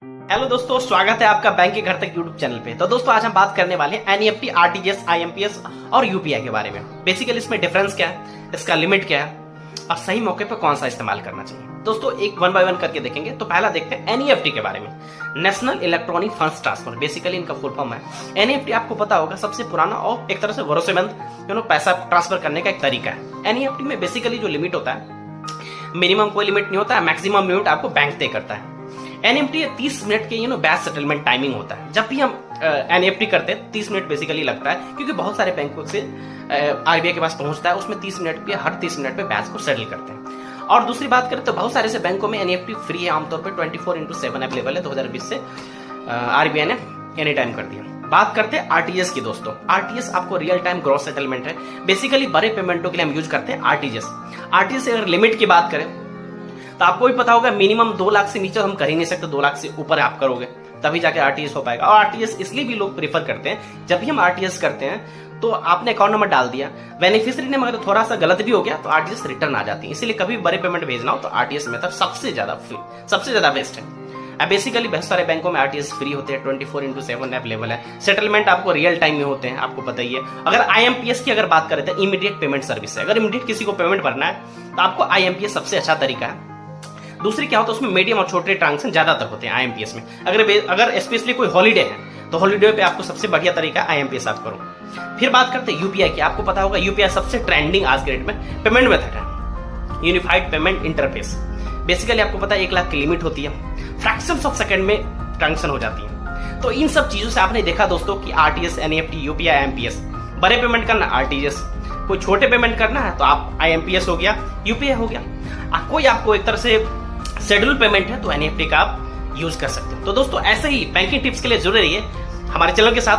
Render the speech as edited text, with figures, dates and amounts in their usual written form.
Hello दोस्तों, स्वागत है आपका बैंक के घर तक यूट्यूब चैनल पे। तो दोस्तों आज हम बात करने वाले हैं एनईएफटी, आरटीजीएस, आईएमपीएस और यूपीआई के बारे में। बेसिकली इसमें डिफरेंस क्या है, इसका लिमिट क्या है और सही मौके पे कौन सा इस्तेमाल करना चाहिए। दोस्तों एक वन बाय वन करके देखेंगे। तो पहला देखते हैं एनईएफटी के बारे में, national electronic funds transfer. Basically इनका फुल फॉर्म है एनईएफटी। आपको पता होगा सबसे पुराना और एक तरह से भरोसेमंद पैसा ट्रांसफर करने का एक तरीका है। एनईएफटी में बेसिकली जो लिमिट होता है, मिनिमम कोई लिमिट नहीं होता है, मैक्सिमम लिमिट आपको बैंक तय करता है। एनईएफटी 30 मिनट के बैच सेटलमेंट टाइमिंग होता है। जब भी हम एनईएफटी करते हैं 30 मिनट बेसिकली लगता है, क्योंकि बहुत सारे बैंकों से आरबीआई के पास पहुंचता है। उसमें 30 मिनट पे हर 30 मिनट पे बैच को सेटल करते हैं। और दूसरी बात करें तो बहुत सारे से बैंकों में एनईएफटी फ्री है, आमतौर पर 24/7 अवेलेबल है। 2020 से आरबीआई ने एनी टाइम कर दिया। बात करते हैं आरटीजीएस की। दोस्तों आरटीजीएस आपको रियल टाइम ग्रॉस सेटलमेंट है। बेसिकली बड़े पेमेंटों के लिए हम यूज करते हैं आरटीजीएस। आरटीजीएस अगर लिमिट की बात करें तो आपको भी पता होगा मिनिमम 2 लाख से नीचे हम कर ही नहीं सकते, 2 लाख से ऊपर आप करोगे तभी जाके आरटीजीएस हो पाएगा। और आरटीजीएस इसलिए भी लोग प्रीफर करते हैं, जब भी हम आरटीजीएस करते हैं तो आपने अकाउंट नंबर डाल दिया, बेनिफिशियरी ने मगर थोड़ा सा गलत भी हो गया तो आरटीजीएस रिटर्न आ जाती है। इसलिए कभी बड़े पेमेंट भेजना हो तो आरटीजीएस मेथड सबसे ज्यादा बेस्ट है। अब बेसिकली बहुत सारे बैंकों में आरटीजीएस फ्री होते हैं, 24/7 अवेलेबल है। सेटलमेंट आपको रियल टाइम में होते हैं, आपको पता ही है। अगर आईएमपीएस की अगर बात करें तो इमीडिएट पेमेंट सर्विस है। अगर इमीडिएट किसी को पेमेंट भरना है तो आपको आईएमपीएस सबसे अच्छा तरीका है। दूसरी क्या होता है, उसमें मीडियम और छोटे ट्रांजेक्शन ज्यादातर होते हैं आईएमपीएस में। अगर स्पेशली कोई हॉलीडे है तो हॉलीडे पे आपको सबसे बढ़िया तरीका आईएमपीएस आप करो। फिर बात करते हैं यूपीआई की। आपको पता होगा यूपीआई सबसे ट्रेंडिंग आज के डेट में पेमेंट मेथड है, यूनिफाइड पेमेंट इंटरफेस। बेसिकली आपको पता है 1 लाख की लिमिट होती है, फ्रैक्शंस ऑफ सेकंड में ट्रांजेक्शन हो जाती है। तो इन सब चीजों से आपने देखा दोस्तों कि आरटीजीएस, एनईएफटी, यूपीआई, आईएमपीएस, बड़े पेमेंट करना आरटीजीएस, कोई छोटे पेमेंट करना है तो आप आईएमपीएस हो गया, यूपीआई हो गया। कोई आपको एक तरह से शेड्यूल पेमेंट है तो एनईएफटी का आप यूज कर सकते हो। तो दोस्तों ऐसे ही बैंकिंग टिप्स के लिए जुड़े रहिए हमारे चैनल के साथ।